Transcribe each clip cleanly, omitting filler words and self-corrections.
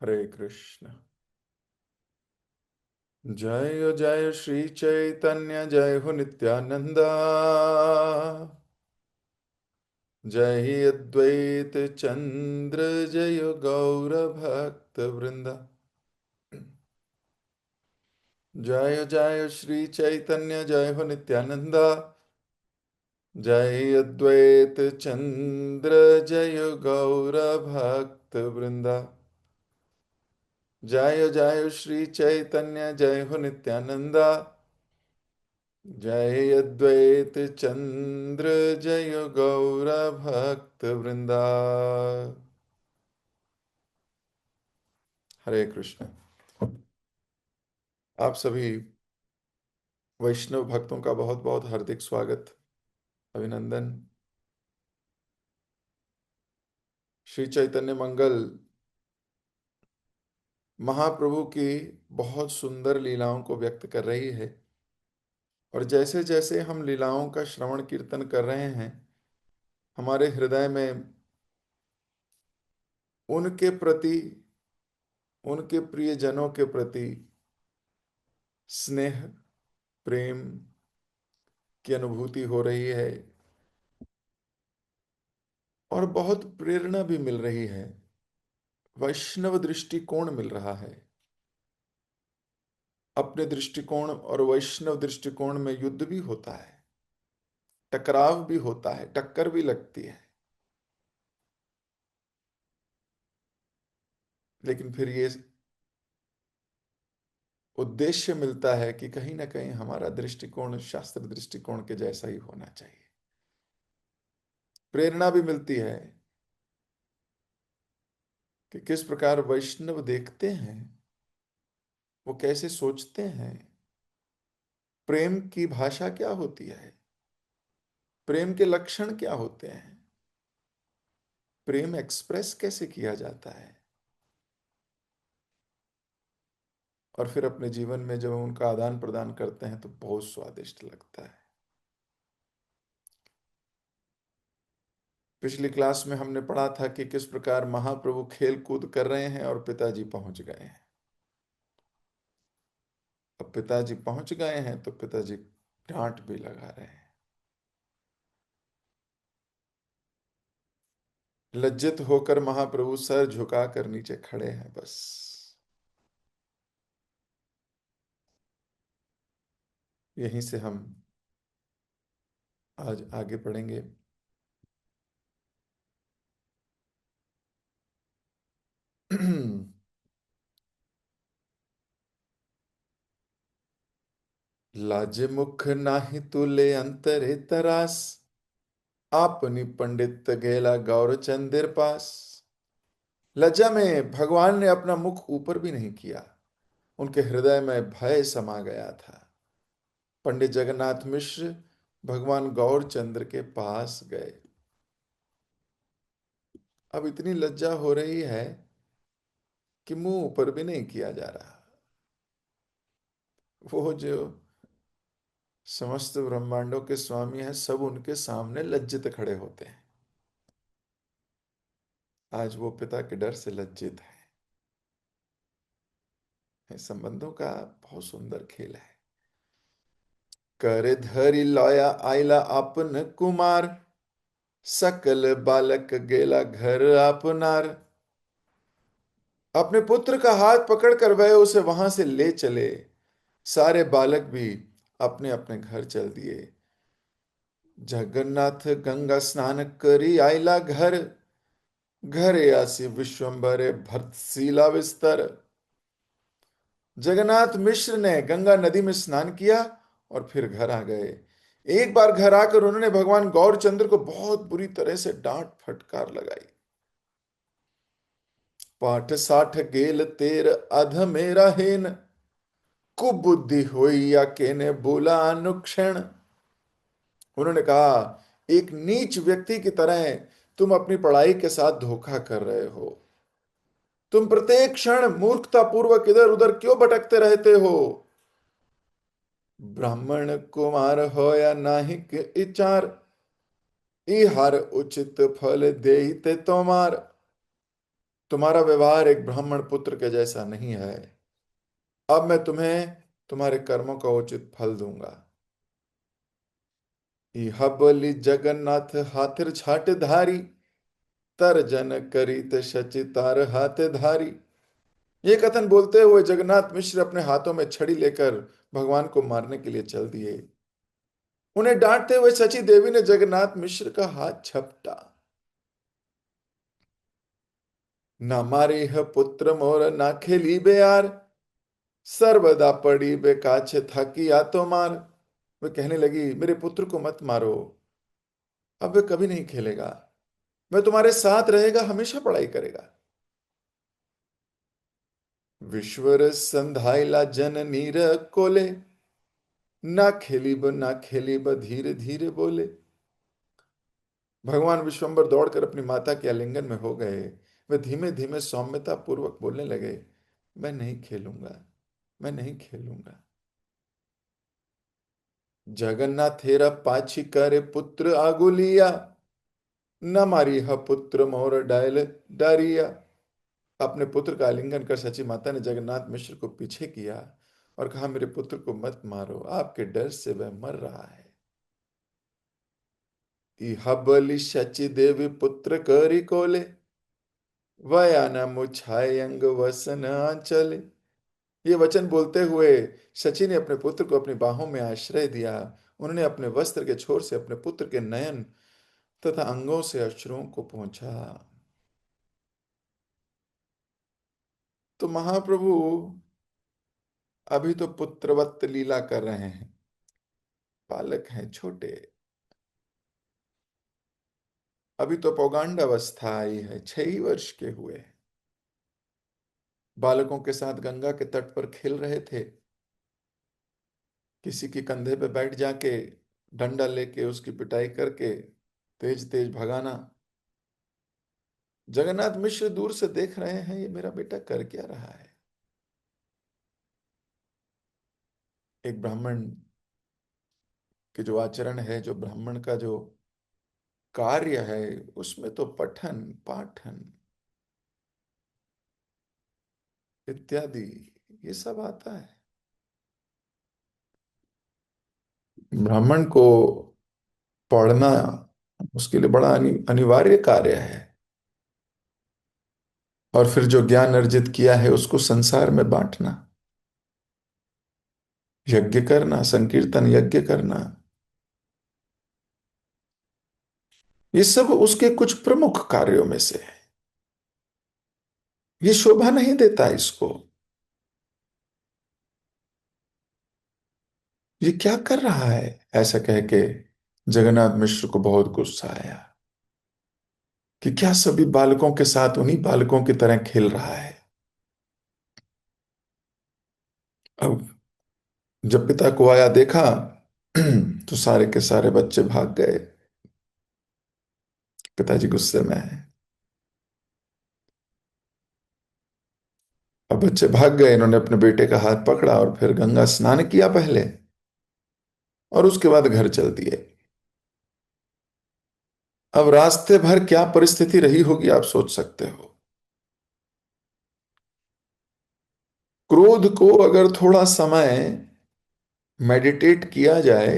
हरे कृष्ण। जय जय श्री चैतन्य, जय हो नित्यानंदा। जय ही अद्वैत चंद्र, जय हो गौर भक्त वृंदा। जय जय श्री चैतन्य, जय हो नित्यानंदा। जय अद्वैत चंद्र, जय हो गौर भक्त वृंदा। जय जय श्री चैतन्य, जय हो नित्यानंदा। जय अद्वैत चंद्र, जय गौर भक्त वृंदा। हरे कृष्ण। आप सभी वैष्णव भक्तों का बहुत बहुत हार्दिक स्वागत, अभिनंदन। श्री चैतन्य मंगल महाप्रभु की बहुत सुंदर लीलाओं को व्यक्त कर रही है। और जैसे जैसे हम लीलाओं का श्रवण कीर्तन कर रहे हैं, हमारे हृदय में उनके प्रति, उनके प्रियजनों के प्रति स्नेह, प्रेम की अनुभूति हो रही है और बहुत प्रेरणा भी मिल रही है। वैष्णव दृष्टिकोण मिल रहा है। अपने दृष्टिकोण और वैष्णव दृष्टिकोण में युद्ध भी होता है, टकराव भी होता है, टक्कर भी लगती है। लेकिन फिर ये उद्देश्य मिलता है कि कहीं ना कहीं हमारा दृष्टिकोण शास्त्र दृष्टिकोण के जैसा ही होना चाहिए। प्रेरणा भी मिलती है कि किस प्रकार वैष्णव देखते हैं, वो कैसे सोचते हैं, प्रेम की भाषा क्या होती है, प्रेम के लक्षण क्या होते हैं, प्रेम एक्सप्रेस कैसे किया जाता है। और फिर अपने जीवन में जब हम उनका आदान प्रदान करते हैं तो बहुत स्वादिष्ट लगता है। पिछली क्लास में हमने पढ़ा था कि किस प्रकार महाप्रभु खेल कूद कर रहे हैं और पिताजी पहुंच गए हैं। अब पिताजी पहुंच गए हैं तो पिताजी डांट भी लगा रहे हैं। लज्जित होकर महाप्रभु सर झुकाकर नीचे खड़े हैं बस। यहीं से हम आज आगे पढ़ेंगे। लाज मुख नाही तुले अंतरे तरास, आपनी पंडित गेला गौरचंदेर पास। लज्जा में भगवान ने अपना मुख ऊपर भी नहीं किया। उनके हृदय में भय समा गया था। पंडित जगन्नाथ मिश्र भगवान गौरचंद्र के पास गए। अब इतनी लज्जा हो रही है कि मुंह ऊपर भी नहीं किया जा रहा। वो जो समस्त ब्रह्मांडों के स्वामी हैं, सब उनके सामने लज्जित खड़े होते हैं। आज वो पिता के डर से लज्जित है। संबंधों का बहुत सुंदर खेल है। कर धरि लया आइला आपन कुमार, सकल बालक गेला घर आपनार। अपने पुत्र का हाथ पकड़कर वह उसे वहां से ले चले। सारे बालक भी अपने अपने घर चल दिए। जगन्नाथ गंगा स्नान करी आइला घर, घरे आसी विश्वम्भरे भर्तशीला विस्तर। जगन्नाथ मिश्र ने गंगा नदी में स्नान किया और फिर घर आ गए। एक बार घर आकर उन्होंने भगवान गौरचंद्र को बहुत बुरी तरह से डांट फटकार लगाई। पाठ साठ गेल तेर अध मेरा हेन, कुबुद्धि हुई या केने बोला अनुक्षण। उन्होंने कहा, एक नीच व्यक्ति की तरह तुम अपनी पढ़ाई के साथ धोखा कर रहे हो। तुम प्रत्येक क्षण मूर्खता पूर्वक इधर उधर क्यों भटकते रहते हो। ब्राह्मण कुमार हो या नाहिक इचार, इहार उचित फल देते तोमार। तुम्हारा व्यवहार एक ब्राह्मण पुत्र के जैसा नहीं है। अब मैं तुम्हें तुम्हारे कर्मों का उचित फल दूंगा। इह बोली जगन्नाथ हाथिर छाट धारी, तर जन करीत शचि तार हाथ धारी। ये कथन बोलते हुए जगन्नाथ मिश्र अपने हाथों में छड़ी लेकर भगवान को मारने के लिए चल दिए। उन्हें डांटते हुए शची देवी ने जगन्नाथ मिश्र का हाथ झपटा। ना मारे है पुत्र मोर ना खेली बेयार, सर्वदा पड़ी बे काछे थाकी या तो मार। वे कहने लगी, मेरे पुत्र को मत मारो, अब वे कभी नहीं खेलेगा, वह तुम्हारे साथ रहेगा, हमेशा पढ़ाई करेगा। विश्वर संधाइला जन नीर कोले, ना खेली ब धीरे धीरे बोले। भगवान विश्वंभर दौड़कर अपनी माता के आलिंगन में हो गए। वे धीमे धीमे सौम्यता पूर्वक बोलने लगे, मैं नहीं खेलूंगा, मैं नहीं खेलूंगा। जगन्नाथेरा पाछी करे पुत्र आगुलिया, न मारी ह पुत्र मोर डायल डारिया। अपने पुत्र का आलिंगन कर सची माता ने जगन्नाथ मिश्र को पीछे किया और कहा, मेरे पुत्र को मत मारो, आपके डर से वह मर रहा है। इह बलि शची देवी पुत्र करी कोले, वया न मुछाय अंग वसन आंचल। ये वचन बोलते हुए शची ने अपने पुत्र को अपनी बाहों में आश्रय दिया। उन्होंने अपने वस्त्र के छोर से अपने पुत्र के नयन तथा अंगों से अश्रुओं को पहुंचा। तो महाप्रभु अभी तो पुत्रवत लीला कर रहे हैं, बालक हैं छोटे, अभी तो पौगंडावस्था आई है, 6 ही वर्ष के हुए। बालकों के साथ गंगा के तट पर खेल रहे थे। किसी के कंधे पे बैठ जाके डंडा लेके उसकी पिटाई करके तेज तेज भगाना। जगन्नाथ मिश्र दूर से देख रहे हैं, ये मेरा बेटा कर क्या रहा है। एक ब्राह्मण के जो आचरण है, जो ब्राह्मण का जो कार्य है, उसमें तो पठन पाठन इत्यादि ये सब आता है। ब्राह्मण को पढ़ना उसके लिए बड़ा अनिवार्य कार्य है। और फिर जो ज्ञान अर्जित किया है उसको संसार में बांटना, यज्ञ करना, संकीर्तन यज्ञ करना, ये सब उसके कुछ प्रमुख कार्यों में से है। ये शोभा नहीं देता इसको। ये क्या कर रहा है, ऐसा कह के जगन्नाथ मिश्र को बहुत गुस्सा आया कि क्या सभी बालकों के साथ उन्हीं बालकों की तरह खेल रहा है। अब जब पिता को आया देखा तो सारे के सारे बच्चे भाग गए। पिताजी गुस्से में है। अब बच्चे भाग गए। इन्होंने अपने बेटे का हाथ पकड़ा और फिर गंगा स्नान किया पहले, और उसके बाद घर चल दिए। अब रास्ते भर क्या परिस्थिति रही होगी आप सोच सकते हो। क्रोध को अगर थोड़ा समय मेडिटेट किया जाए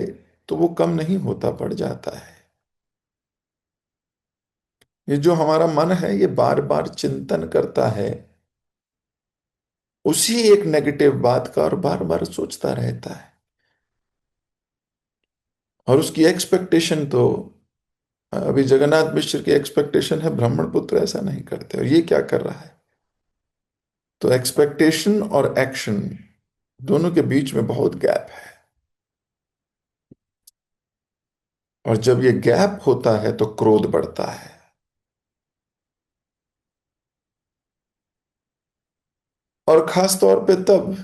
तो वो कम नहीं होता, बढ़ जाता है। ये जो हमारा मन है, ये बार बार चिंतन करता है उसी एक नेगेटिव बात का, और बार बार सोचता रहता है। और उसकी एक्सपेक्टेशन तो, अभी जगन्नाथ मिश्र की एक्सपेक्टेशन है ब्राह्मण पुत्र ऐसा नहीं करते, और ये क्या कर रहा है। तो एक्सपेक्टेशन और एक्शन दोनों के बीच में बहुत गैप है। और जब ये गैप होता है तो क्रोध बढ़ता है। और खास तौर पे तब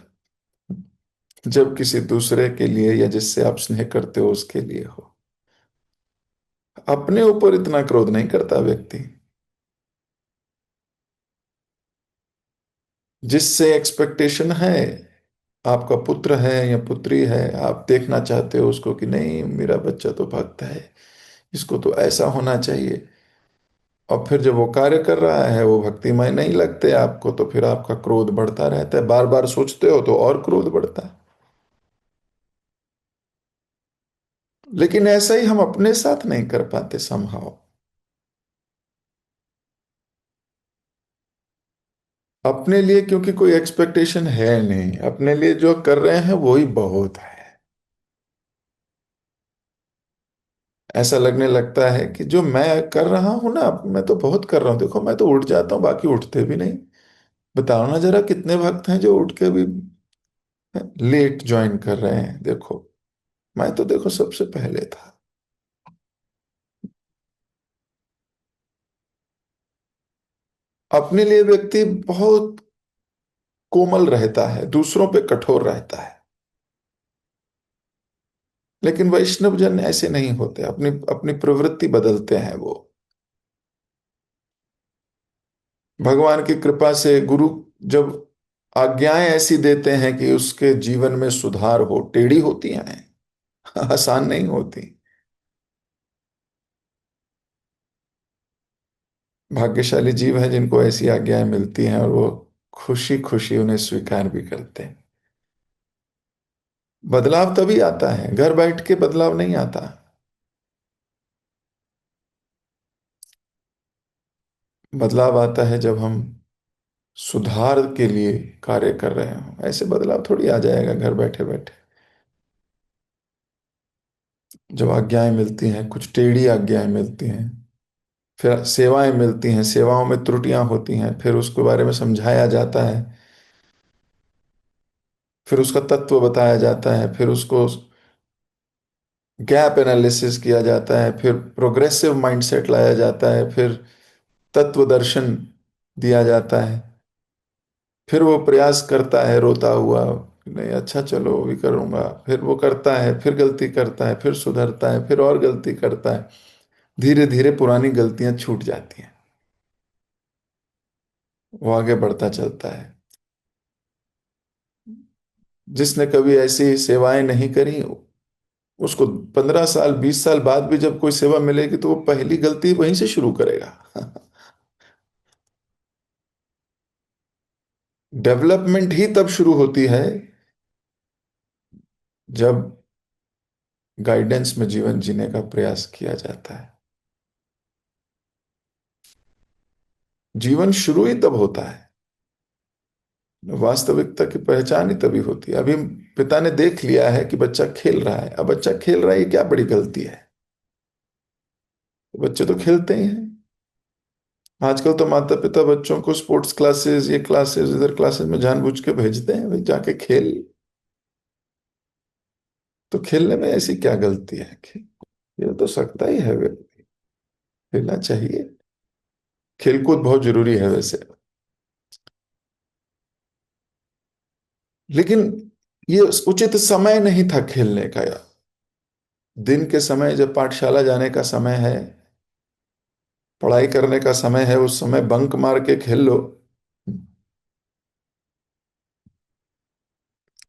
जब किसी दूसरे के लिए या जिससे आप स्नेह करते हो उसके लिए हो। अपने ऊपर इतना क्रोध नहीं करता व्यक्ति। जिससे एक्सपेक्टेशन है, आपका पुत्र है या पुत्री है, आप देखना चाहते हो उसको कि नहीं मेरा बच्चा तो भक्त है, इसको तो ऐसा होना चाहिए। और फिर जब वो कार्य कर रहा है वो भक्तिमय नहीं लगते आपको, तो फिर आपका क्रोध बढ़ता रहता है, बार बार सोचते हो तो और क्रोध बढ़ता है। लेकिन ऐसा ही हम अपने साथ नहीं कर पाते समहाउ। अपने लिए क्योंकि कोई एक्सपेक्टेशन है नहीं, अपने लिए जो कर रहे हैं वही बहुत है। ऐसा लगने लगता है कि जो मैं कर रहा हूं ना, मैं तो बहुत कर रहा हूं, देखो मैं तो उठ जाता हूँ, बाकी उठते भी नहीं। बताओ ना जरा कितने भक्त हैं जो उठ के भी लेट ज्वाइन कर रहे हैं, देखो। मैं तो देखो सबसे पहले था। अपने लिए व्यक्ति बहुत कोमल रहता है, दूसरों पे कठोर रहता है। लेकिन वैष्णव जन ऐसे नहीं होते, अपनी अपनी प्रवृत्ति बदलते हैं वो। भगवान की कृपा से गुरु जब आज्ञाएं ऐसी देते हैं कि उसके जीवन में सुधार हो, टेढ़ी होती हैं, आसान नहीं होती। भाग्यशाली जीव हैं जिनको ऐसी आज्ञाएं मिलती हैं और वो खुशी खुशी उन्हें स्वीकार भी करते हैं। बदलाव तभी आता है, घर बैठ के बदलाव नहीं आता। बदलाव आता है जब हम सुधार के लिए कार्य कर रहे हो, ऐसे बदलाव थोड़ी आ जाएगा घर बैठे बैठे। जब आज्ञाएं मिलती हैं, कुछ टेढ़ी आज्ञाएं मिलती हैं, फिर सेवाएं मिलती हैं, सेवाओं में त्रुटियां होती हैं, फिर उसके बारे में समझाया जाता है, फिर उसका तत्व बताया जाता है, फिर उसको गैप एनालिसिस किया जाता है, फिर प्रोग्रेसिव माइंडसेट लाया जाता है, फिर तत्व दर्शन दिया जाता है। फिर वो प्रयास करता है रोता हुआ, नहीं अच्छा चलो भी करूंगा, फिर वो करता है, फिर गलती करता है, फिर सुधरता है, फिर और गलती करता है। धीरे धीरे पुरानी गलतियां छूट जाती हैं, वो आगे बढ़ता चलता है। जिसने कभी ऐसी सेवाएं नहीं करी, उसको 15 साल 20 साल बाद भी जब कोई सेवा मिलेगी तो वो पहली गलती वहीं से शुरू करेगा। डेवलपमेंट ही तब शुरू होती है जब गाइडेंस में जीवन जीने का प्रयास किया जाता है। जीवन शुरू ही तब होता है, वास्तविकता की पहचान ही तभी होती है। अभी पिता ने देख लिया है कि बच्चा खेल रहा है, अब बच्चा खेल रहा है, ये क्या बड़ी गलती है। बच्चे तो खेलते ही हैं। आजकल तो माता पिता बच्चों को स्पोर्ट्स क्लासेस, ये क्लासेस, इधर क्लासेस में जानबूझ के भेजते हैं, भाई जाके खेल। तो खेलने में ऐसी क्या गलती है कि ये तो सकता ही है व्यक्ति, खेलना चाहिए। खेलकूद बहुत जरूरी है वैसे। लेकिन ये उचित समय नहीं था खेलने का यार। दिन के समय जब पाठशाला जाने का समय है, पढ़ाई करने का समय है, उस समय बंक मार के खेल लो,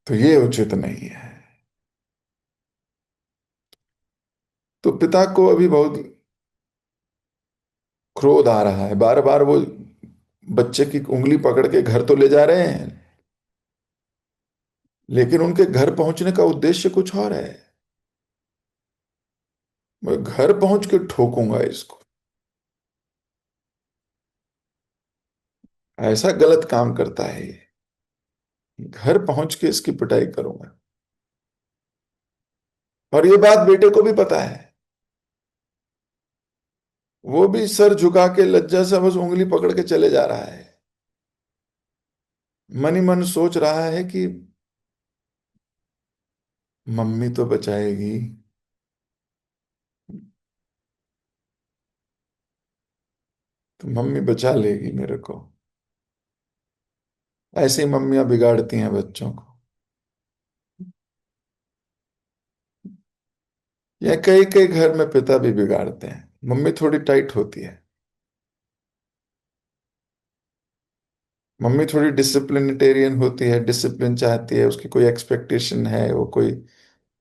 तो ये उचित नहीं है। तो पिता को अभी बहुत क्रोध आ रहा है, बार बार वो बच्चे की उंगली पकड़ के घर तो ले जा रहे हैं, लेकिन उनके घर पहुंचने का उद्देश्य कुछ और है। मैं घर पहुंच के ठोकूंगा इसको, ऐसा गलत काम करता है ये, घर पहुंच के इसकी पिटाई करूंगा। और ये बात बेटे को भी पता है, वो भी सर झुका के लज्जा से बस उंगली पकड़ के चले जा रहा है। मन ही मन सोच रहा है कि मम्मी तो बचाएगी, तो मम्मी बचा लेगी मेरे को। ऐसे ही मम्मियां बिगाड़ती हैं बच्चों को। या कई कई घर में पिता भी बिगाड़ते हैं, मम्मी थोड़ी टाइट होती है। मम्मी थोड़ी डिसिप्लिनेटेरियन होती है, डिसिप्लिन चाहती है, उसकी कोई एक्सपेक्टेशन है, वो कोई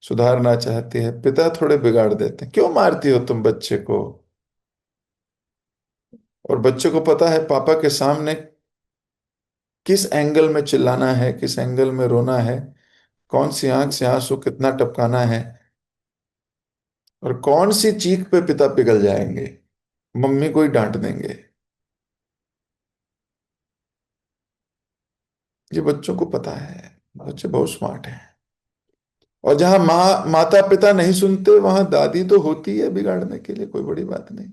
सुधारना चाहती है। पिता थोड़े बिगाड़ देते हैं, क्यों मारती हो तुम बच्चे को। और बच्चे को पता है पापा के सामने किस एंगल में चिल्लाना है, किस एंगल में रोना है, कौन सी आंख से आंसू कितना टपकाना है, और कौन सी चीख पे पिता पिघल जाएंगे, मम्मी को ही डांट देंगे। ये बच्चों को पता है। बच्चे बहुत स्मार्ट हैं। और जहां माता पिता नहीं सुनते वहां दादी तो होती है बिगाड़ने के लिए, कोई बड़ी बात नहीं।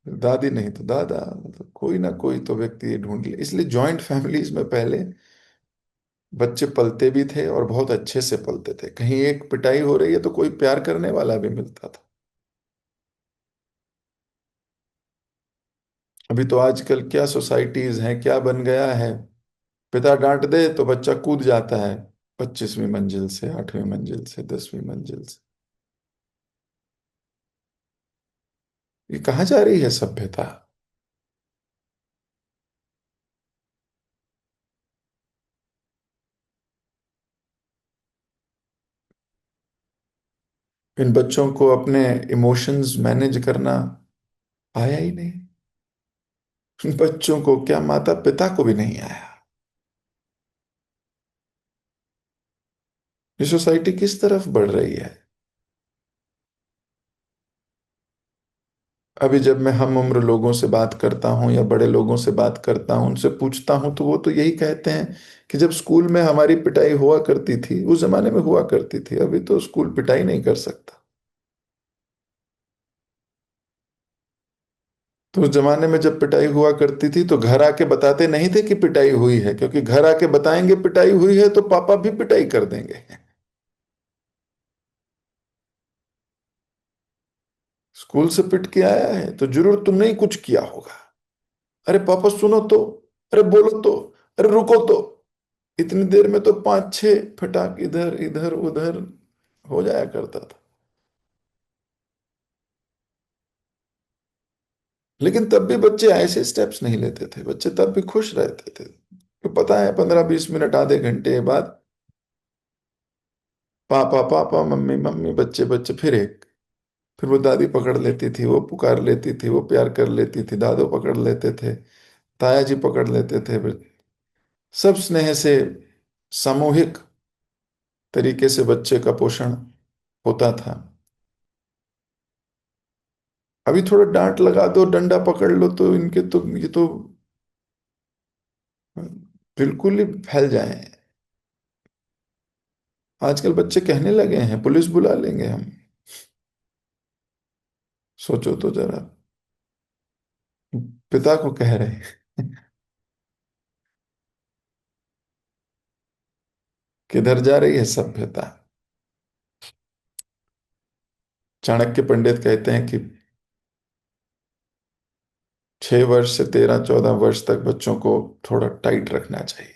दादी नहीं तो दादा, मतलब कोई ना कोई तो व्यक्ति ये ढूंढ ले। इसलिए जॉइंट फैमिलीज में पहले बच्चे पलते भी थे और बहुत अच्छे से पलते थे। कहीं एक पिटाई हो रही है तो कोई प्यार करने वाला भी मिलता था। अभी तो आजकल क्या सोसाइटीज हैं, क्या बन गया है। पिता डांट दे तो बच्चा कूद जाता है 25वीं मंजिल से, 8वीं मंजिल से, 10वीं मंजिल से। ये कहाँ जा रही है सभ्यता। इन बच्चों को अपने इमोशंस मैनेज करना आया ही नहीं। इन बच्चों को क्या, माता पिता को भी नहीं आया। ये सोसाइटी किस तरफ बढ़ रही है। अभी जब मैं हम उम्र लोगों से बात करता हूँ या बड़े लोगों से बात करता हूँ, उनसे पूछता हूँ, तो वो तो यही कहते हैं कि जब स्कूल में हमारी पिटाई हुआ करती थी, उस जमाने में हुआ करती थी, अभी तो स्कूल पिटाई नहीं कर सकता। तो उस जमाने में जब पिटाई हुआ करती थी तो घर आके बताते नहीं थे कि पिटाई हुई है, क्योंकि घर आके बताएंगे पिटाई हुई है तो पापा भी पिटाई कर देंगे। स्कूल से पिट के आया है तो जरूर तुमने ही कुछ किया होगा। अरे पापा सुनो तो, अरे बोलो तो, अरे रुको तो। इतनी देर में तो पांच छह फटाक इधर इधर उधर हो जाया करता था। लेकिन तब भी बच्चे ऐसे स्टेप्स नहीं लेते थे, बच्चे तब भी खुश रहते थे। तो पता है 15-20 मिनट, आधे घंटे बाद पापा पापा, मम्मी मम्मी, बच्चे बच्चे, फिर एक। फिर वो दादी पकड़ लेती थी, वो पुकार लेती थी, वो प्यार कर लेती थी, दादो पकड़ लेते थे, ताया जी पकड़ लेते थे। फिर सब स्नेह से सामूहिक तरीके से बच्चे का पोषण होता था। अभी थोड़ा डांट लगा दो, डंडा पकड़ लो तो इनके तो ये तो बिल्कुल ही फैल जाए। आजकल बच्चे कहने लगे हैं पुलिस बुला लेंगे हम। सोचो तो जरा, पिता को कह रहे हैं। किधर जा रही है सभ्यता। चाणक्य पंडित कहते हैं कि 6 वर्ष से 13-14 वर्ष तक बच्चों को थोड़ा टाइट रखना चाहिए।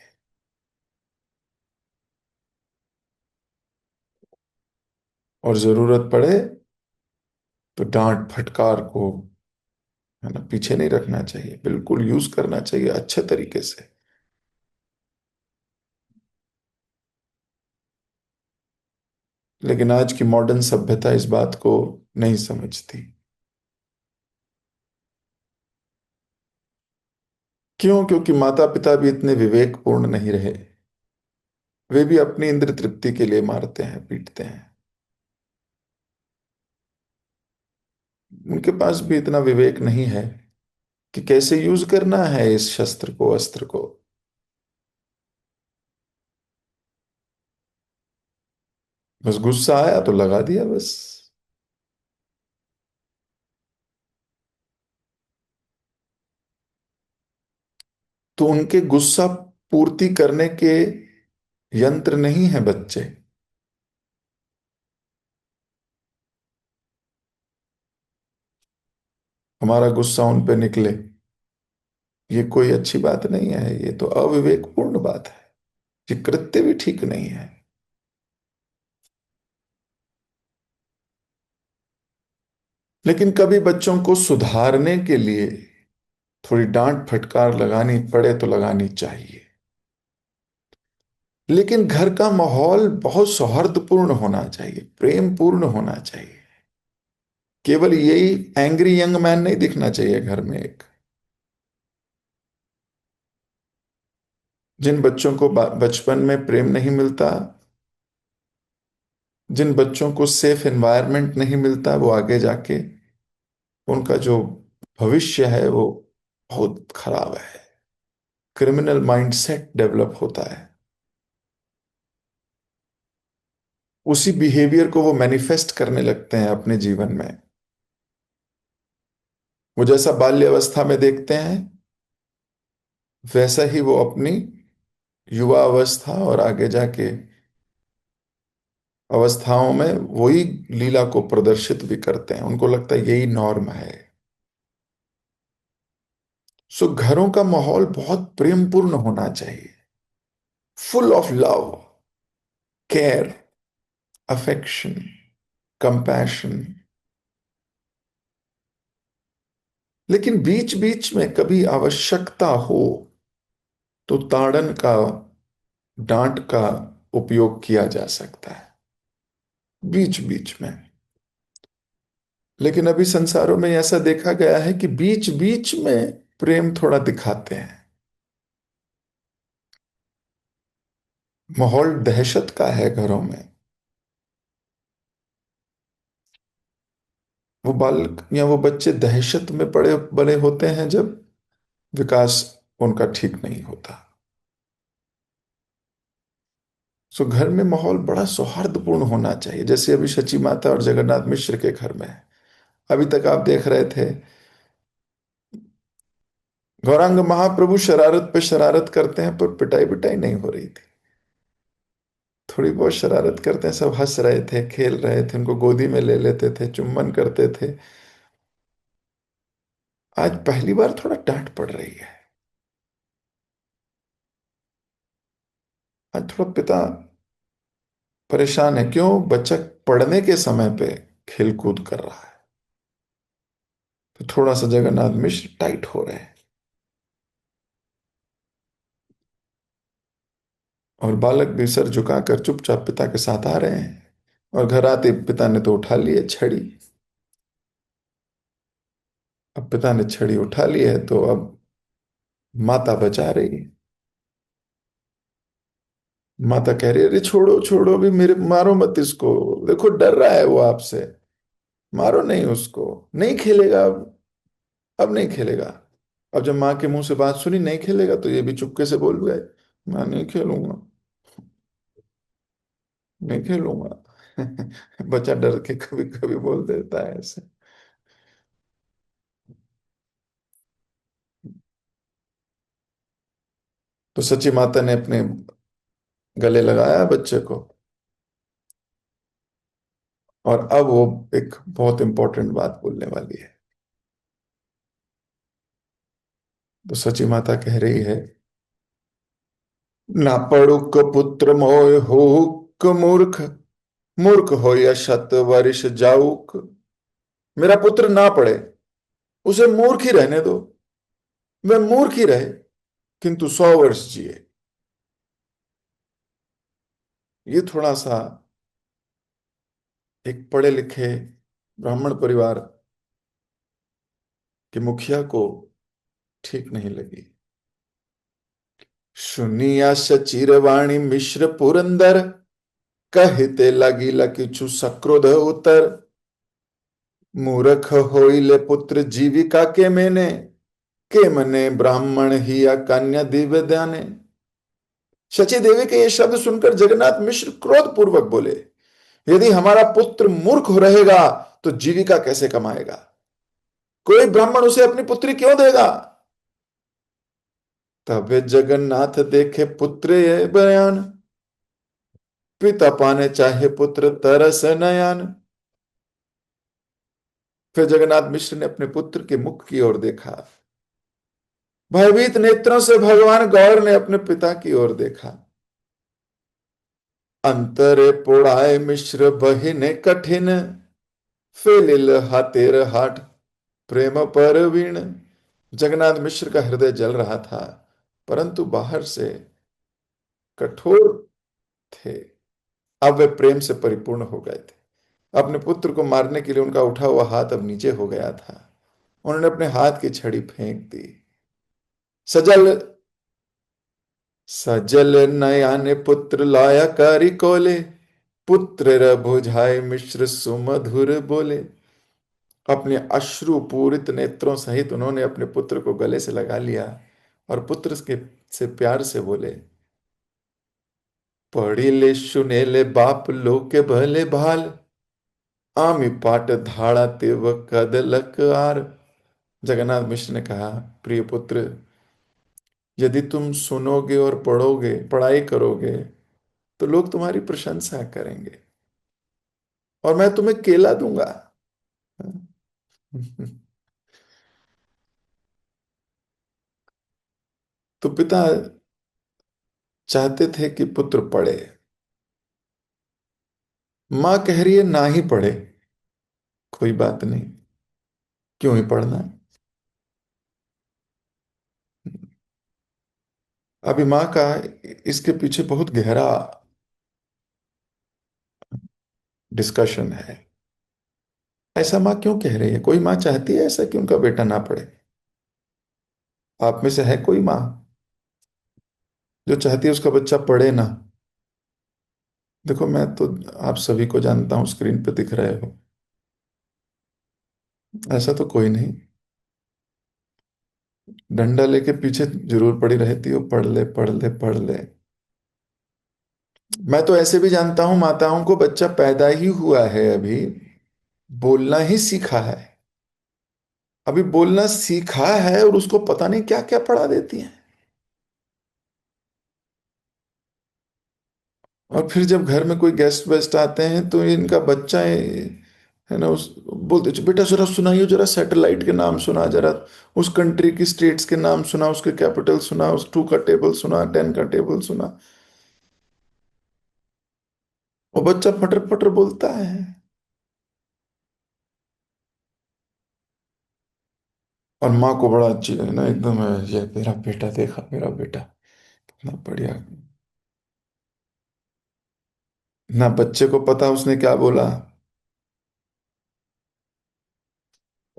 और जरूरत पड़े तो डांट फटकार को, है ना, पीछे नहीं रखना चाहिए, बिल्कुल यूज करना चाहिए अच्छे तरीके से। लेकिन आज की मॉडर्न सभ्यता इस बात को नहीं समझती। क्यों? क्योंकि माता पिता भी इतने विवेकपूर्ण नहीं रहे। वे भी अपनी इंद्र तृप्ति के लिए मारते हैं, पीटते हैं। उनके पास भी इतना विवेक नहीं है कि कैसे यूज करना है इस शस्त्र को, अस्त्र को। बस गुस्सा आया तो लगा दिया बस। तो उनके गुस्सा पूर्ति करने के यंत्र नहीं है बच्चे। हमारा गुस्सा उन पे निकले, ये कोई अच्छी बात नहीं है, ये तो अविवेकपूर्ण बात है। ये कृत्य भी ठीक नहीं है। लेकिन कभी बच्चों को सुधारने के लिए थोड़ी डांट फटकार लगानी पड़े तो लगानी चाहिए। लेकिन घर का माहौल बहुत सौहार्दपूर्ण होना चाहिए, प्रेम पूर्ण होना चाहिए। केवल यही एंग्री यंग मैन नहीं दिखना चाहिए घर में एक। जिन बच्चों को बचपन में प्रेम नहीं मिलता, जिन बच्चों को सेफ एनवायरनमेंट नहीं मिलता, वो आगे जाके उनका जो भविष्य है वो बहुत खराब है। क्रिमिनल माइंडसेट डेवलप होता है। उसी बिहेवियर को वो मैनिफेस्ट करने लगते हैं अपने जीवन में। वो जैसा बाल्यावस्था में देखते हैं, वैसा ही वो अपनी युवा अवस्था और आगे जाके अवस्थाओं में वही लीला को प्रदर्शित भी करते हैं। उनको लगता है यही नॉर्म है। सो घरों का माहौल बहुत प्रेमपूर्ण होना चाहिए, full of love, care, affection, compassion. लेकिन बीच बीच में कभी आवश्यकता हो तो ताड़न का, डांट का उपयोग किया जा सकता है बीच बीच में। लेकिन अभी संसारों में ऐसा देखा गया है कि बीच बीच में प्रेम थोड़ा दिखाते हैं। माहौल दहशत का है घरों में। वो बालक या वो बच्चे दहशत में पड़े बड़े होते हैं जब विकास उनका ठीक नहीं होता। सो घर में माहौल बड़ा सौहार्दपूर्ण होना चाहिए, जैसे अभी शची माता और जगन्नाथ मिश्र के घर में है। अभी तक आप देख रहे थे गौरांग महाप्रभु शरारत पे शरारत करते हैं, पर पिटाई पिटाई नहीं हो रही थी। थोड़ी बहुत शरारत करते हैं, सब हंस रहे थे, खेल रहे थे, उनको गोदी में ले लेते थे, चुम्बन करते थे। आज पहली बार थोड़ा डांट पड़ रही है। आज थोड़ा पिता परेशान है। क्यों? बच्चा पढ़ने के समय पे खेल कूद कर रहा है, तो थोड़ा सा जगन्नाथ मिश्र टाइट हो रहे हैं। और बालक भी सर झुकाकर चुपचाप पिता के साथ आ रहे हैं। और घर आते पिता ने तो उठा लिए छड़ी। अब पिता ने छड़ी उठा ली है तो अब माता बचा रही है। माता कह रही है, अरे छोड़ो छोड़ो, अभी मेरे मारो मत इसको, देखो डर रहा है वो आपसे, मारो नहीं उसको, नहीं खेलेगा अब नहीं खेलेगा। अब जब माँ के मुंह से बात सुनी नहीं खेलेगा, तो ये भी चुपके से बोल गए, मैं नहीं खेलूंगा, नहीं खेलूंगा। बच्चा डर के कभी कभी बोल देता है ऐसे। तो सची माता ने अपने गले लगाया बच्चे को। और अब वो एक बहुत इंपॉर्टेंट बात बोलने वाली है। तो सची माता कह रही है, ना पढ़ुक पुत्र मोय होक मूर्ख, मूर्ख हो या शत वर्ष जाऊक। मेरा पुत्र ना पढ़े, उसे मूर्ख ही रहने दो, वह मूर्ख ही रहे, किंतु 100 वर्ष जिए। ये थोड़ा सा एक पढ़े लिखे ब्राह्मण परिवार के मुखिया को ठीक नहीं लगी। सुनिया सचिर वाणी मिश्र पुरंदर, कहते लगी किछु सक्रोध उतर। मूर्ख होइले पुत्र जीविका के मैंने, के मने ब्राह्मण ही या कन्या दिव्य ध्याने। शची देवी के ये शब्द सुनकर जगन्नाथ मिश्र क्रोध पूर्वक बोले, यदि हमारा पुत्र मूर्ख रहेगा तो जीविका कैसे कमाएगा? कोई ब्राह्मण उसे अपनी पुत्री क्यों देगा? तब जगन्नाथ देखे पुत्र ये बयान, पिता पाने चाहे पुत्र तरस नयन। फिर जगन्नाथ मिश्र ने अपने पुत्र के मुख की ओर देखा। भयभीत नेत्रों से भगवान गौर ने अपने पिता की ओर देखा। अंतरे पोड़ाए मिश्र बहिने कठिन, फेलिल हाथेर हाट प्रेम परवीण। जगन्नाथ मिश्र का हृदय जल रहा था, परंतु बाहर से कठोर थे। अब वे प्रेम से परिपूर्ण हो गए थे। अपने पुत्र को मारने के लिए उनका उठा हुआ हाथ अब नीचे हो गया था। उन्होंने अपने हाथ की छड़ी फेंक दी। सजल सजल नयन पुत्र लाया कारी कोले, पुत्र र बुझाए मिश्र सुमधुर बोले। अपने अश्रु पूरित नेत्रों सहित उन्होंने अपने पुत्र को गले से लगा लिया और पुत्र के से प्यार से बोले, पढ़ी ले सुने ले बाप लो के भले भाल, आमी पाट धाड़ा तेव कदलक आर। जगन्नाथ मिश्र ने कहा, प्रिय पुत्र, यदि तुम सुनोगे और पढ़ोगे, पढ़ाई करोगे, तो लोग तुम्हारी प्रशंसा करेंगे और मैं तुम्हें केला दूंगा। तो पिता चाहते थे कि पुत्र पढ़े। मां कह रही है ना ही पढ़े, कोई बात नहीं, क्यों ही पढ़ना। अभी माँ का इसके पीछे बहुत गहरा डिस्कशन है। ऐसा माँ क्यों कह रही है? कोई माँ चाहती है ऐसा कि उनका बेटा ना पढ़े? आप में से है कोई माँ जो चाहती है उसका बच्चा पढ़े ना? देखो, मैं तो आप सभी को जानता हूँ, स्क्रीन पे दिख रहे हो। ऐसा तो कोई नहीं। डंडा लेके पीछे जरूर पड़ी रहती हो, पढ़ ले पढ़ ले पढ़ ले। मैं तो ऐसे भी जानता हूं माताओं को, बच्चा पैदा ही हुआ है अभी, बोलना ही सीखा है। अभी बोलना सीखा है और उसको पता नहीं क्या क्या पढ़ा देती हैं। और फिर जब घर में कोई गेस्ट वेस्ट आते हैं तो इनका बच्चा है ना, उस बोलते, बेटा जरा सुनाइए, जरा सैटेलाइट के नाम सुना, जरा उस कंट्री की स्टेट्स के नाम सुना, उसके कैपिटल सुना, उस 2 का टेबल सुना, 10 का टेबल सुना। वो बच्चा फटर फटर बोलता है। और माँ को बड़ा अच्छी है ना, एकदम ये मेरा बेटा, देखा मेरा बेटा कितना बढ़िया। ना बच्चे को पता उसने क्या बोला।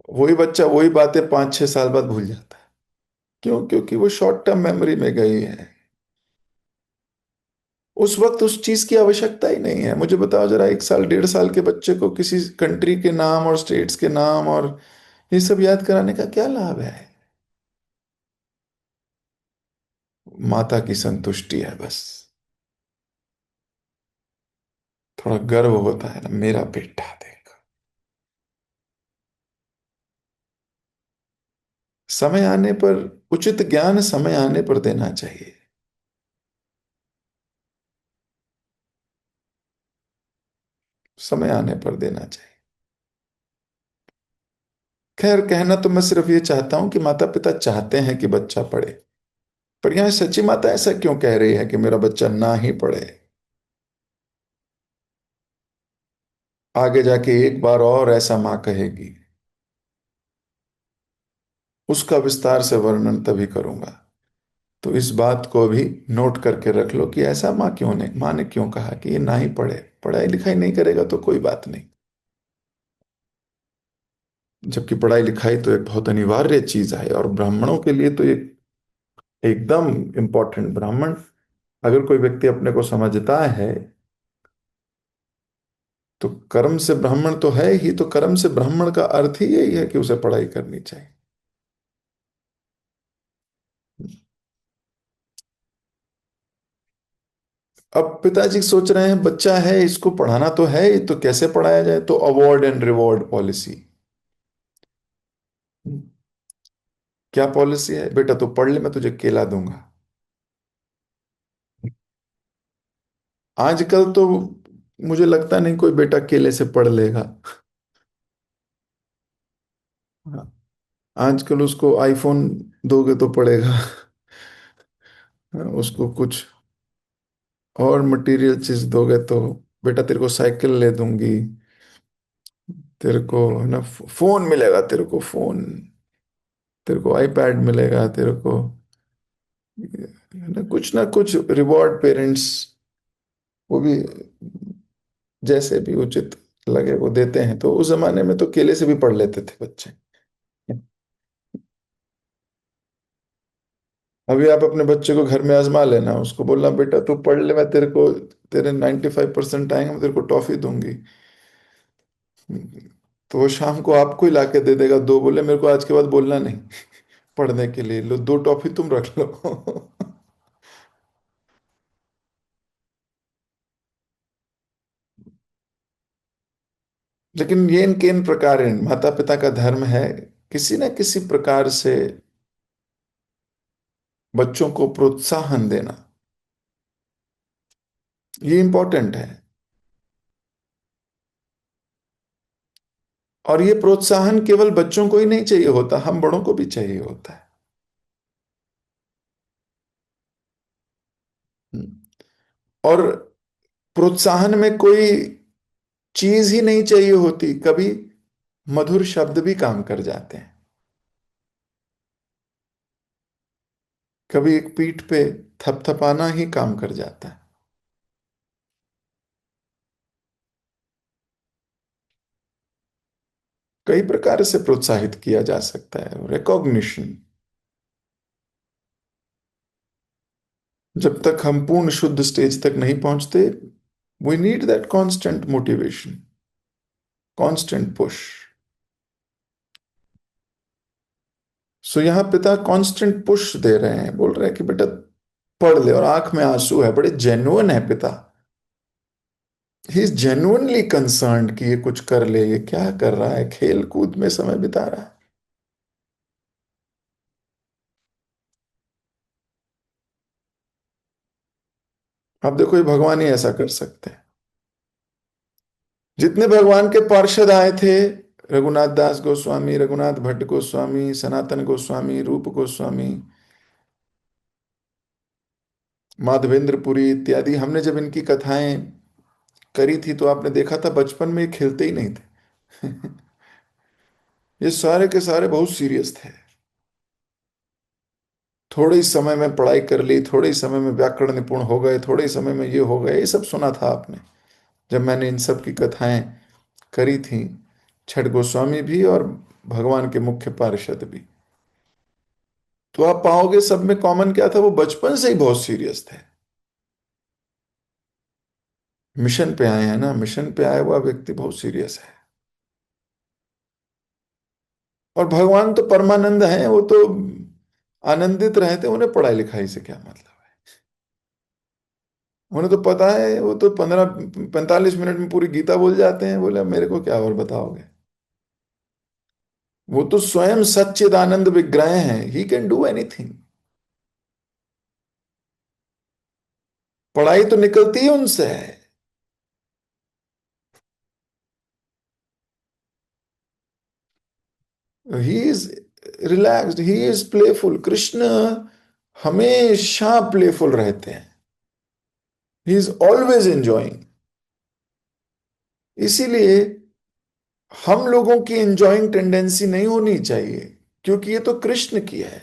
वही बच्चा वही बातें 5-6 साल बाद भूल जाता है। क्यों? क्योंकि वो शॉर्ट टर्म मेमोरी में गई है। उस वक्त उस चीज की आवश्यकता ही नहीं है। मुझे बताओ जरा, 1 साल 1.5 साल के बच्चे को किसी कंट्री के नाम और स्टेट्स के नाम और ये सब याद कराने का क्या लाभ है? माता की संतुष्टि है बस। थोड़ा गर्व होता है ना, मेरा बेटा देख। समय आने पर, उचित ज्ञान समय आने पर देना चाहिए। समय आने पर देना चाहिए। खैर, कहना तो मैं सिर्फ ये चाहता हूं कि माता पिता चाहते हैं कि बच्चा पढ़े, पर यहां सच्ची माता ऐसा क्यों कह रही है कि मेरा बच्चा ना ही पढ़े? आगे जाके एक बार और ऐसा मां कहेगी, उसका विस्तार से वर्णन तभी करूंगा। तो इस बात को भी नोट करके रख लो कि ऐसा माँ ने क्यों कहा कि ये ना ही पढ़े। पढ़ाई लिखाई नहीं करेगा तो कोई बात नहीं, जबकि पढ़ाई लिखाई तो एक बहुत अनिवार्य चीज है, और ब्राह्मणों के लिए तो ये एकदम इम्पोर्टेंट। ब्राह्मण, अगर कोई व्यक्ति अपने को समझता है तो कर्म से ब्राह्मण तो है ही, तो कर्म से ब्राह्मण का अर्थ ही यही है कि उसे पढ़ाई करनी चाहिए। अब पिताजी सोच रहे हैं बच्चा है, इसको पढ़ाना तो है ही, तो कैसे पढ़ाया जाए? तो अवॉर्ड एंड रिवॉर्ड पॉलिसी। क्या पॉलिसी है? बेटा तू पढ़ ले, मैं तुझे केला दूंगा। आजकल तो मुझे लगता नहीं कोई बेटा केले से पढ़ लेगा। हाँ, आजकल उसको आईफोन दोगे तो पढ़ेगा। उसको कुछ और मटेरियल चीज दोगे तो, बेटा तेरे को साइकिल ले दूंगी, तेरे को है ना फोन मिलेगा, तेरे को फोन, तेरे को आईपैड मिलेगा, तेरे को है ना कुछ रिवॉर्ड पेरेंट्स, वो भी जैसे भी उचित लगे वो देते हैं। तो उस जमाने में तो केले से भी पढ़ लेते थे बच्चे। अभी आप अपने बच्चे को घर में आजमा लेना, उसको बोलना बेटा तू पढ़ ले, मैं तेरे को, तेरे 95% आएंगे, मैं तेरे को टॉफी दूंगी। तो वो शाम को आपको ही ला के दे देगा दो, बोले मेरे को आज के बाद बोलना नहीं पढ़ने के लिए, लो दो टॉफी तुम रख लो। लेकिन ये इनके इन प्रकार माता पिता का धर्म है किसी न किसी प्रकार से बच्चों को प्रोत्साहन देना। ये इंपॉर्टेंट है। और ये प्रोत्साहन केवल बच्चों को ही नहीं चाहिए होता, हम बड़ों को भी चाहिए होता है। हम्म। और प्रोत्साहन में कोई चीज ही नहीं चाहिए होती, कभी मधुर शब्द भी काम कर जाते हैं। कभी एक पीठ पे थपथपाना ही काम कर जाता है। कई प्रकार से प्रोत्साहित किया जा सकता है, रिकॉग्निशन। जब तक हम पूर्ण शुद्ध स्टेज तक नहीं पहुंचते, we need that constant motivation, constant push. So यहाँ पिता कांस्टेंट पुश दे रहे हैं, बोल रहे हैं कि बेटा पढ़ ले, और आंख में आंसू है, बड़े जेन्युइन है पिता। ही इज जेन्युइनली कंसर्न्ड कि ये कुछ कर ले, ये क्या कर रहा है, खेल कूद में समय बिता रहा है। अब देखो ये भगवान ही ऐसा कर सकते हैं। जितने भगवान के पार्षद आए थे, रघुनाथ दास गोस्वामी, रघुनाथ भट्ट गोस्वामी, सनातन गोस्वामी, रूप गोस्वामी, माधवेंद्र पुरी इत्यादि, हमने जब इनकी कथाएं करी थी तो आपने देखा था बचपन में ये खेलते ही नहीं थे। ये सारे के सारे बहुत सीरियस थे। थोड़े ही समय में पढ़ाई कर ली, थोड़े ही समय में व्याकरण निपुण हो गए, थोड़े ही समय में ये हो गए, ये सब सुना था आपने जब मैंने इन सब की कथाएं करी थी। छठ गोस्वामी भी और भगवान के मुख्य पार्षद भी। तो आप पाओगे सब में कॉमन क्या था, वो बचपन से ही बहुत सीरियस थे। मिशन पे आए हैं ना, मिशन पे आया हुआ व्यक्ति बहुत सीरियस है। और भगवान तो परमानंद है, वो तो आनंदित रहते, उन्हें पढ़ाई लिखाई से क्या मतलब है। उन्हें तो पता है, वो तो 15-45 मिनट में पूरी गीता बोल जाते हैं, बोले अब मेरे को क्या और बताओगे। वो तो स्वयं सच्चिदानंद विग्रह हैं, ही कैन डू एनीथिंग। पढ़ाई तो निकलती ही उनसे है। He is relaxed, he is playful. Krishna हमेशा प्लेफुल रहते हैं। He is always enjoying. इसीलिए हम लोगों की एंजॉइंग टेंडेंसी नहीं होनी चाहिए, क्योंकि ये तो कृष्ण की है।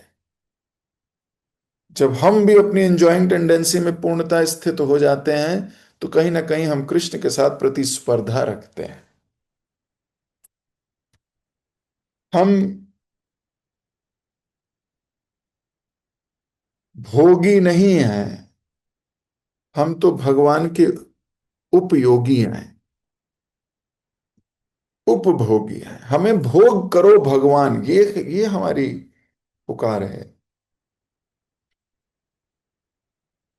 जब हम भी अपनी एंजॉइंग टेंडेंसी में पूर्णता स्थित हो जाते हैं, तो कहीं ना कहीं हम कृष्ण के साथ प्रतिस्पर्धा रखते हैं। हम भोगी नहीं हैं, हम तो भगवान के उपयोगी हैं, उपभोगी हैं। हमें भोग करो भगवान, ये हमारी पुकार है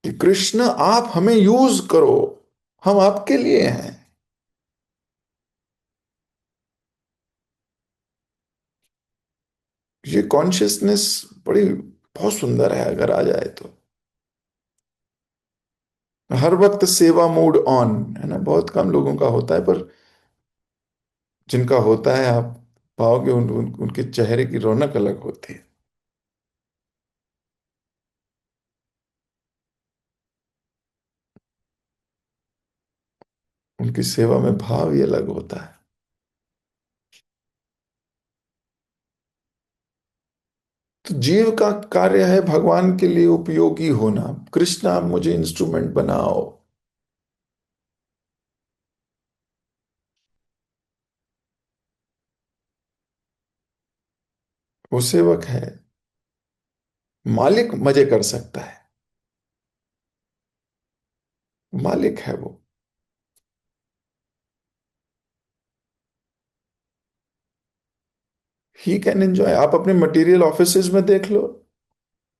कि कृष्ण आप हमें यूज करो, हम आपके लिए हैं। ये कॉन्शियसनेस बड़ी बहुत सुंदर है अगर आ जाए तो। हर वक्त सेवा मोड ऑन है ना, बहुत कम लोगों का होता है, पर जिनका होता है आप पाओगे उनके चेहरे की रौनक अलग होती है। उनकी सेवा में भाव ही अलग होता है। तो जीव का कार्य है भगवान के लिए उपयोगी होना। कृष्ण आप मुझे इंस्ट्रूमेंट बनाओ। वो सेवक है। मालिक मजे कर सकता है। मालिक है वो। He can enjoy. आप अपने मटेरियल ऑफिसेज में देख लो,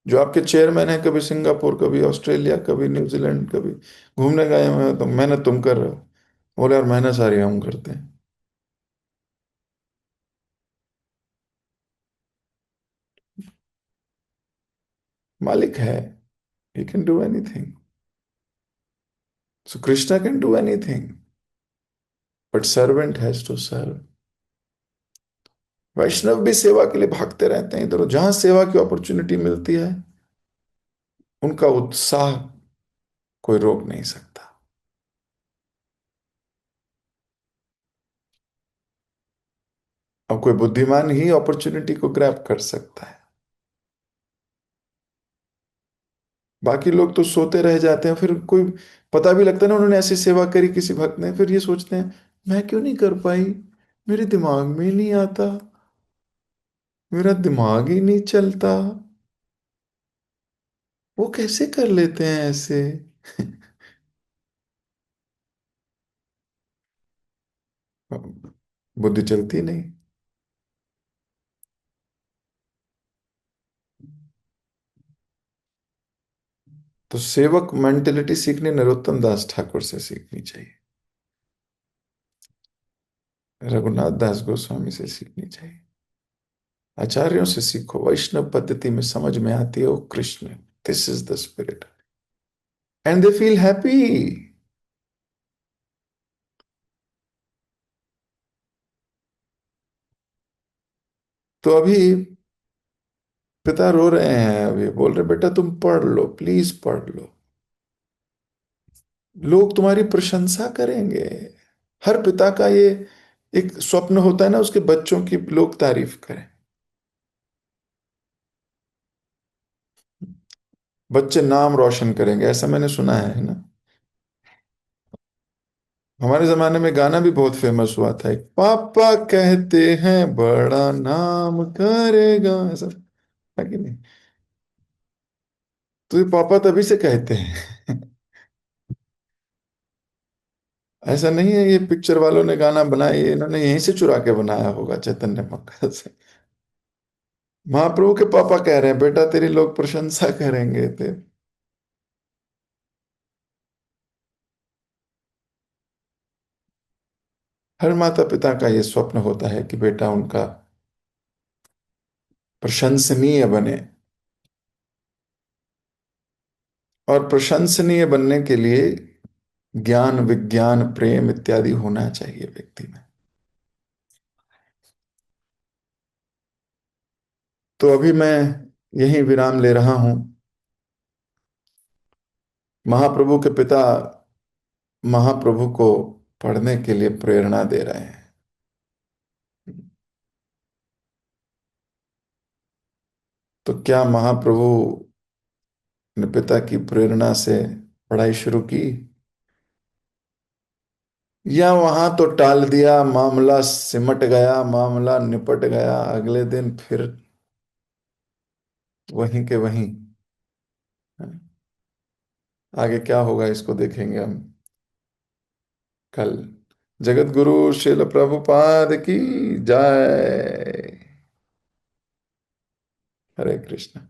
जो आपके चेयरमैन है, कभी सिंगापुर, कभी ऑस्ट्रेलिया, कभी न्यूजीलैंड, कभी घूमने गए हुए हैं, तो मेहनत तुम कर रहे हो। बोले यार मेहनत सारी हम करते हैं। मालिक है। He can do anything. So Krishna can do anything, but servant has to serve. Vaishnav भी सेवा के लिए भागते रहते हैं इधर, जहां सेवा की अपॉर्चुनिटी मिलती है उनका उत्साह कोई रोक नहीं सकता। अब कोई बुद्धिमान ही अपॉर्चुनिटी को ग्रैब कर सकता है। बाकी लोग तो सोते रह जाते हैं, फिर कोई पता भी लगता है ना उन्होंने ऐसी सेवा करी किसी भक्त ने, फिर ये सोचते हैं मैं क्यों नहीं कर पाई, मेरे दिमाग में ही नहीं आता, मेरा दिमाग ही नहीं चलता, वो कैसे कर लेते हैं ऐसे। बुद्धि चलती नहीं। तो सेवक मेंटेलिटी सीखनी नरोत्तम दास ठाकुर से सीखनी चाहिए, रघुनाथ दास गोस्वामी से सीखनी चाहिए। आचार्यों से सीखो, वैष्णव पद्धति में समझ में आती है वो Krishna, this is the spirit, and they feel happy. तो अभी पिता रो रहे हैं, अभी बोल रहे बेटा तुम पढ़ लो, प्लीज पढ़ लो, लोग तुम्हारी प्रशंसा करेंगे। हर पिता का ये एक स्वप्न होता है ना, उसके बच्चों की लोग तारीफ करें। बच्चे नाम रोशन करेंगे, ऐसा मैंने सुना है ना। हमारे जमाने में गाना भी बहुत फेमस हुआ था, एक पापा कहते हैं बड़ा नाम करेगा, ऐसा है कि नहीं। तो ये पापा तभी से कहते हैं। ऐसा नहीं है ये पिक्चर वालों ने गाना बनाया, ये इन्होंने यहीं से चुरा के बनाया होगा चैतन्य मक्खन से। महाप्रभु के पापा कह रहे हैं बेटा तेरी लोग प्रशंसा करेंगे ते। हर माता पिता का ये स्वप्न होता है कि बेटा उनका प्रशंसनीय बने, और प्रशंसनीय बनने के लिए ज्ञान विज्ञान प्रेम इत्यादि होना चाहिए व्यक्ति में। तो अभी मैं यही विराम ले रहा हूं। महाप्रभु के पिता महाप्रभु को पढ़ने के लिए प्रेरणा दे रहे हैं। तो क्या महाप्रभु ने पिता की प्रेरणा से पढ़ाई शुरू की, या वहां तो टाल दिया, मामला सिमट गया, मामला निपट गया, अगले दिन फिर वहीं के वहीं। आगे क्या होगा इसको देखेंगे हम कल। जगत गुरु श्रील प्रभुपाद की जय। हरे कृष्ण।